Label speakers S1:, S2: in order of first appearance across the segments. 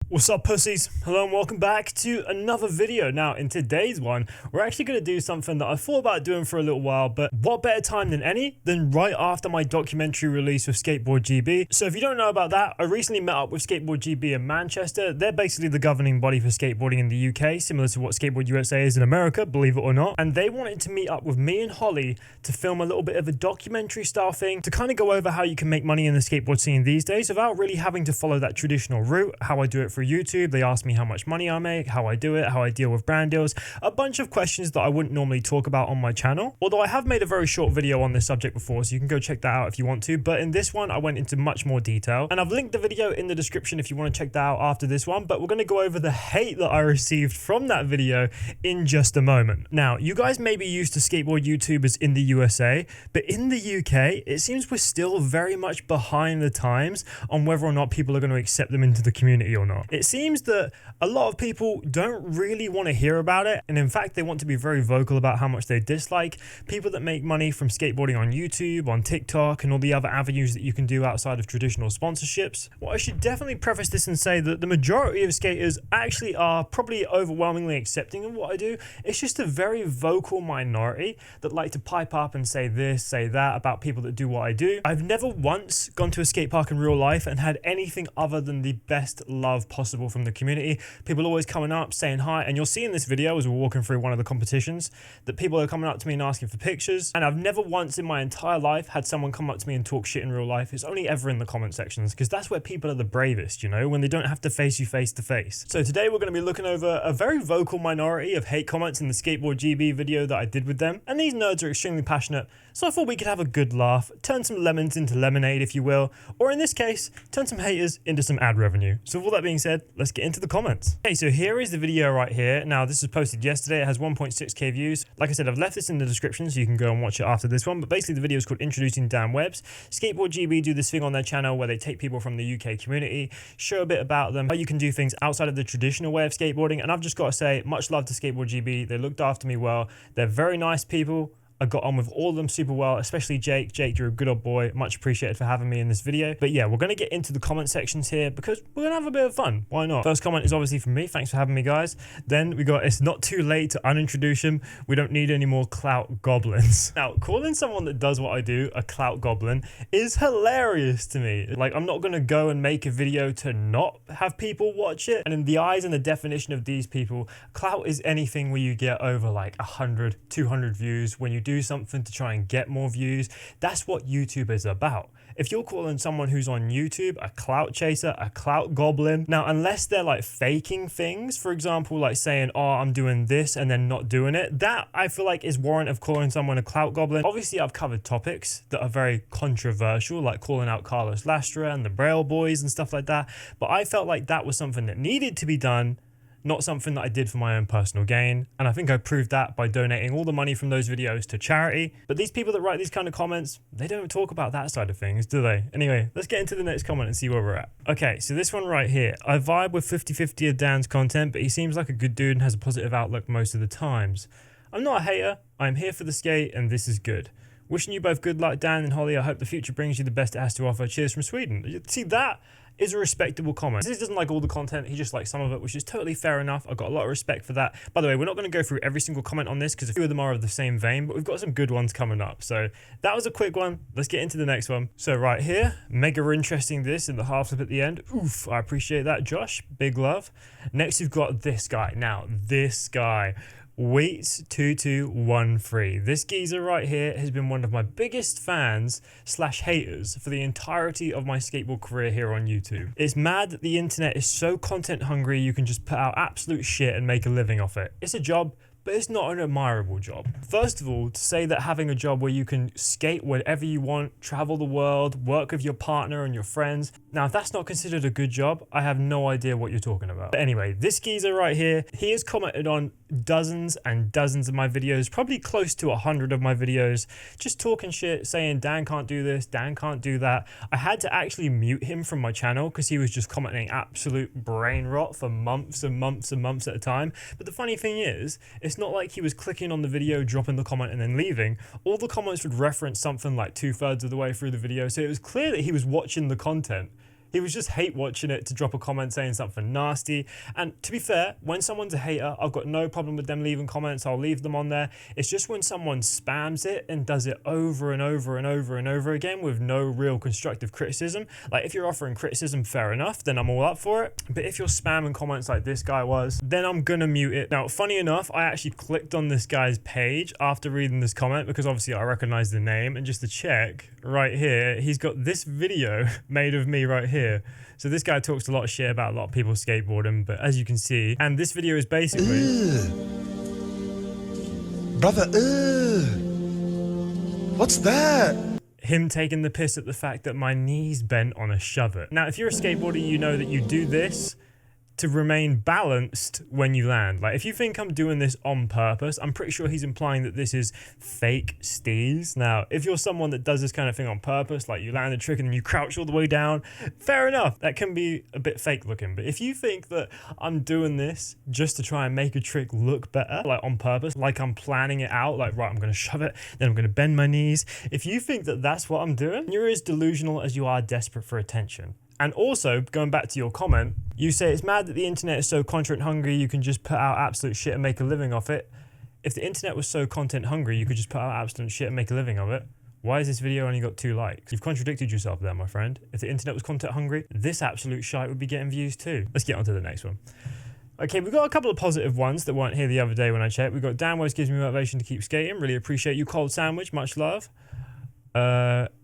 S1: What's up, pussies? Hello and welcome back to another video. Now, in today's one, we're actually going to do something that I thought about doing for a little while, but what better time than any than right after my documentary release with Skateboard GB. So if you don't know about that, I recently met up with Skateboard GB in Manchester. They're basically the governing body for skateboarding in the UK, similar to what Skateboard USA is in America, believe it or not. And they wanted to meet up with me and Holly to film a little bit of a documentary style thing to kind of go over how you can make money in the skateboard scene these days without really having to follow that traditional route, how I do it for YouTube. They asked me how much money I make, how I do it, how I deal with brand deals, a bunch of questions that I wouldn't normally talk about on my channel. Although I have made a very short video on this subject before, so you can go check that out if you want to. But in this one, I went into much more detail, and I've linked the video in the description if you want to check that out after this one. But we're going to go over the hate that I received from that video in just a moment. Now, you guys may be used to skateboard YouTubers in the USA, but in the UK, it seems we're still very much behind the times on whether or not people are going to accept them into the community or not. It seems that a lot of people don't really want to hear about it, and in fact they want to be very vocal about how much they dislike people that make money from skateboarding on YouTube, on TikTok, and all the other avenues that you can do outside of traditional sponsorships. Well, I should definitely preface this and say that the majority of skaters actually are probably overwhelmingly accepting of what I do. It's just a very vocal minority that like to pipe up and say this, say that about people that do what I do. I've never once gone to a skate park in real life and had anything other than the best love possible from the community. People always coming up, saying hi, and you'll see in this video as we're walking through one of the competitions that people are coming up to me and asking for pictures, and I've never once in my entire life had someone come up to me and talk shit in real life. It's only ever in the comment sections, because that's where people are the bravest, you know, when they don't have to face you face to face. So today we're going to be looking over a very vocal minority of hate comments in the Skateboard GB video that I did with them, and these nerds are extremely passionate, so I thought we could have a good laugh, turn some lemons into lemonade if you will, or in this case, turn some haters into some ad revenue. So with all that being said, let's get into the comments. Okay, so here is the video right here. Now, this was posted yesterday. It has 1.6k views. Like I said, I've left this in the description so you can go and watch it after this one. But basically, the video is called Introducing Dan Webz. Skateboard GB do this thing on their channel where they take people from the UK community, show a bit about them, how you can do things outside of the traditional way of skateboarding. And I've just got to say, much love to Skateboard GB. They looked after me well. They're very nice people. I got on with all of them super well, especially Jake. Jake, you're a good old boy. Much appreciated for having me in this video. But yeah, we're going to get into the comment sections here because we're going to have a bit of fun. Why not? First comment is obviously from me. Thanks for having me, guys. Then we got, it's not too late to unintroduce him. We don't need any more clout goblins. Now, calling someone that does what I do a clout goblin is hilarious to me. Like, I'm not going to go and make a video to not have people watch it. And in the eyes and the definition of these people, clout is anything where you get over like 100, 200 views when you do something to try and get more views. That's what YouTube is about. If you're calling someone who's on YouTube a clout chaser, a clout goblin, now unless they're like faking things, for example, like saying, oh, I'm doing this and then not doing it, that I feel like is warrant of calling someone a clout goblin. Obviously, I've covered topics that are very controversial, like calling out Carlos Lastra and the Braille Boys and stuff like that, but I felt like that was something that needed to be done, not something that I did for my own personal gain. And I think I proved that by donating all the money from those videos to charity. But these people that write these kind of comments, they don't talk about that side of things, do they? Anyway, let's get into the next comment and see where we're at. Okay, so this one right here. I vibe with 50-50 of Dan's content, but he seems like a good dude and has a positive outlook most of the times. I'm not a hater. I'm here for the skate and this is good. Wishing you both good luck, Dan and Holly. I hope the future brings you the best it has to offer. Cheers from Sweden. See, that is a respectable comment. He doesn't like all the content, he just likes some of it, which is totally fair enough. I've got a lot of respect for that. By the way, we're not going to go through every single comment on this because a few of them are of the same vein, but we've got some good ones coming up. So that was a quick one. Let's get into the next one. So right here, mega interesting this in the half flip at the end. Oof, I appreciate that, Josh. Big love. Next, we've got this guy. Now, this guy. Wheats2213. This geezer right here has been one of my biggest fans slash haters for the entirety of my skateboard career here on YouTube. It's mad that the internet is so content hungry you can just put out absolute shit and make a living off it. It's a job, but it's not an admirable job. First of all, to say that having a job where you can skate wherever you want, travel the world, work with your partner and your friends, now if that's not considered a good job, I have no idea what you're talking about. But anyway, this geezer right here, he has commented on dozens and dozens of my videos, probably close to 100 of my videos, just talking shit, saying Dan can't do this, Dan can't do that. I had to actually mute him from my channel because he was just commenting absolute brain rot for months and months and months at a time. But the funny thing is, it's not like he was clicking on the video, dropping the comment and then leaving. All the comments would reference something like 2/3 of the way through the video, so it was clear that he was watching the content. He was just hate watching it to drop a comment saying something nasty. And to be fair, when someone's a hater, I've got no problem with them leaving comments. I'll leave them on there. It's just when someone spams it and does it over and over and over and over again with no real constructive criticism. Like, if you're offering criticism, fair enough, then I'm all up for it. But if you're spamming comments like this guy was, then I'm gonna mute it. Now, funny enough, I actually clicked on this guy's page after reading this comment because obviously I recognize the name, and just to check right here, he's got this video made of me right here. So this guy talks a lot of shit about a lot of people skateboarding, but as you can see, and this video is basically
S2: brother, what's that?
S1: Him taking the piss at the fact that my knees bent on a shove it. Now, if you're a skateboarder, you know that you do this to remain balanced when you land. Like, if you think I'm doing this on purpose, I'm pretty sure he's implying that this is fake steez. Now, if you're someone that does this kind of thing on purpose, like you land a trick and then you crouch all the way down, fair enough, that can be a bit fake looking. But if you think that I'm doing this just to try and make a trick look better, like on purpose, like I'm planning it out, like, right, I'm gonna shove it, then I'm gonna bend my knees. If you think that that's what I'm doing, you're as delusional as you are desperate for attention. And also, going back to your comment, you say it's mad that the internet is so content hungry you can just put out absolute shit and make a living off it. If the internet was so content hungry you could just put out absolute shit and make a living of it, why has this video only got 2 likes? You've contradicted yourself there, my friend. If the internet was content hungry, this absolute shite would be getting views too. Let's get on to the next one. Okay, we've got a couple of positive ones that weren't here the other day when I checked. We've got Dan Webz gives me motivation to keep skating. Really appreciate you. Cold sandwich, much love.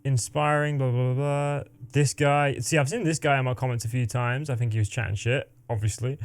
S1: Inspiring, blah, blah, blah. This guy, see, I've seen this guy in my comments a few times. I think he was chatting shit, obviously.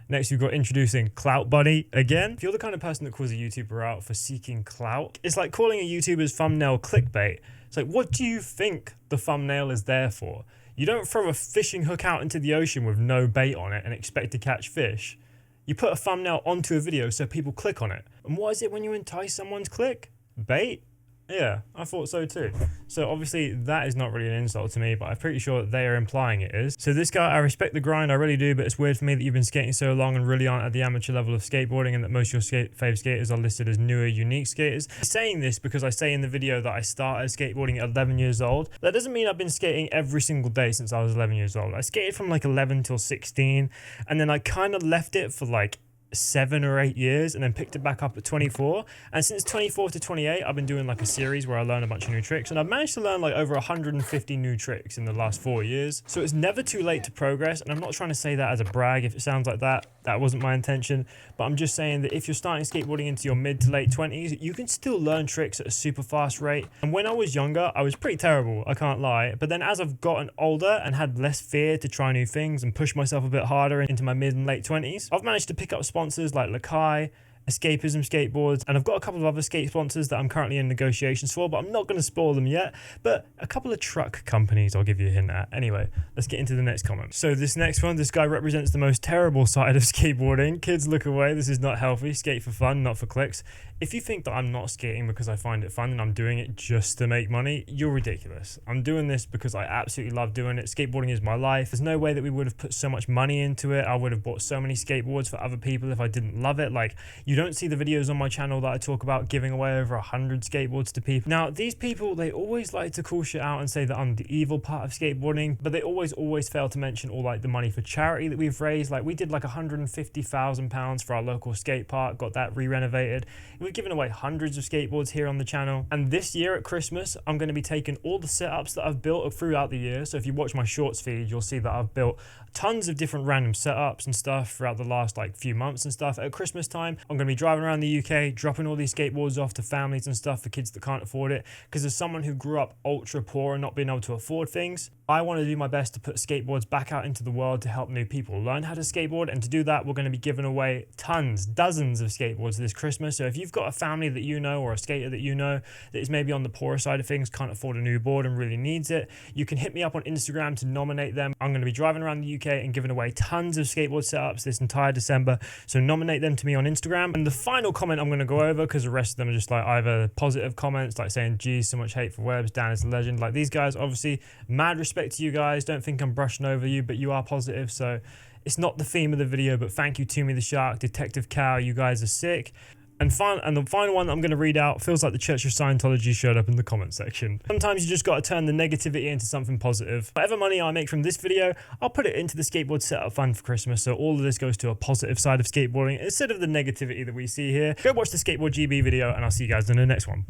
S1: Next, we've got introducing Clout Buddy again. If you're the kind of person that calls a YouTuber out for seeking clout, it's like calling a YouTuber's thumbnail clickbait. It's like, what do you think the thumbnail is there for? You don't throw a fishing hook out into the ocean with no bait on it and expect to catch fish. You put a thumbnail onto a video so people click on it. And what is it when you entice someone's click? Bait? Yeah, I thought so too. So obviously that is not really an insult to me, but I'm pretty sure they are implying it is. So this guy, I respect the grind, I really do, but it's weird for me that you've been skating so long and really aren't at the amateur level of skateboarding, and that most of your fave skaters are listed as newer, unique skaters. I'm saying this because I say in the video that I started skateboarding at 11 years old. That doesn't mean I've been skating every single day since I was 11 years old. I skated from like 11 till 16, and then I kind of left it for like 7 or 8 years and then picked it back up at 24, and since 24 to 28 I've been doing like a series where I learn a bunch of new tricks, and I've managed to learn like over 150 new tricks in the last 4 years. So it's never too late to progress, and I'm not trying to say that as a brag. If it sounds like that, that wasn't my intention, but I'm just saying that if you're starting skateboarding into your mid to late 20s, you can still learn tricks at a super fast rate. And when I was younger, I was pretty terrible, I can't lie, but then as I've gotten older and had less fear to try new things and push myself a bit harder into my mid and late 20s, I've managed to pick up sponsors like Lakai, Escapism Skateboards, and I've got a couple of other skate sponsors that I'm currently in negotiations for, but I'm not going to spoil them yet. But a couple of truck companies I'll give you a hint at. Anyway, let's get into the next comment. So this next one, this guy represents the most terrible side of skateboarding. Kids, look away, this is not healthy. Skate for fun, not for clicks. If you think that I'm not skating because I find it fun and I'm doing it just to make money, you're ridiculous. I'm doing this because I absolutely love doing it. Skateboarding is my life. There's no way that we would have put so much money into it. I would have bought so many skateboards for other people if I didn't love it. Like, you don't see the videos on my channel that I talk about giving away over 100 skateboards to people. Now, these people, they always like to call shit out and say that I'm the evil part of skateboarding, but they always fail to mention all like the money for charity that we've raised. Like, we did like £150,000 for our local skate park, got that re-renovated. We've given away hundreds of skateboards here on the channel. And this year at Christmas, I'm going to be taking all the setups that I've built throughout the year. So if you watch my shorts feed, you'll see that I've built tons of different random setups and stuff throughout the last like few months and stuff. At Christmas time, I'm going to be driving around the UK, dropping all these skateboards off to families and stuff for kids that can't afford it. Because as someone who grew up ultra poor and not being able to afford things, I want to do my best to put skateboards back out into the world to help new people learn how to skateboard. And to do that, we're going to be giving away tons, dozens of skateboards this Christmas. So if you've got a family that you know or a skater that you know that is maybe on the poorer side of things, can't afford a new board and really needs it, you can hit me up on Instagram to nominate them. I'm going to be driving around the UK and giving away tons of skateboard setups this entire December. So nominate them to me on Instagram. And the final comment I'm going to go over, because the rest of them are just like either positive comments, like saying, geez, so much hate for Webz, Dan is a legend. Like, these guys, obviously, mad respect to you guys. Don't think I'm brushing over you, but you are positive. So it's not the theme of the video, but thank you to me the Shark, Detective Cow, you guys are sick. And the final one I'm going to read out feels like the Church of Scientology showed up in the comment section. Sometimes you just got to turn the negativity into something positive. Whatever money I make from this video, I'll put it into the skateboard setup fund for Christmas, so all of this goes to a positive side of skateboarding instead of the negativity that we see here. Go watch the Skateboard GB video, and I'll see you guys in the next one.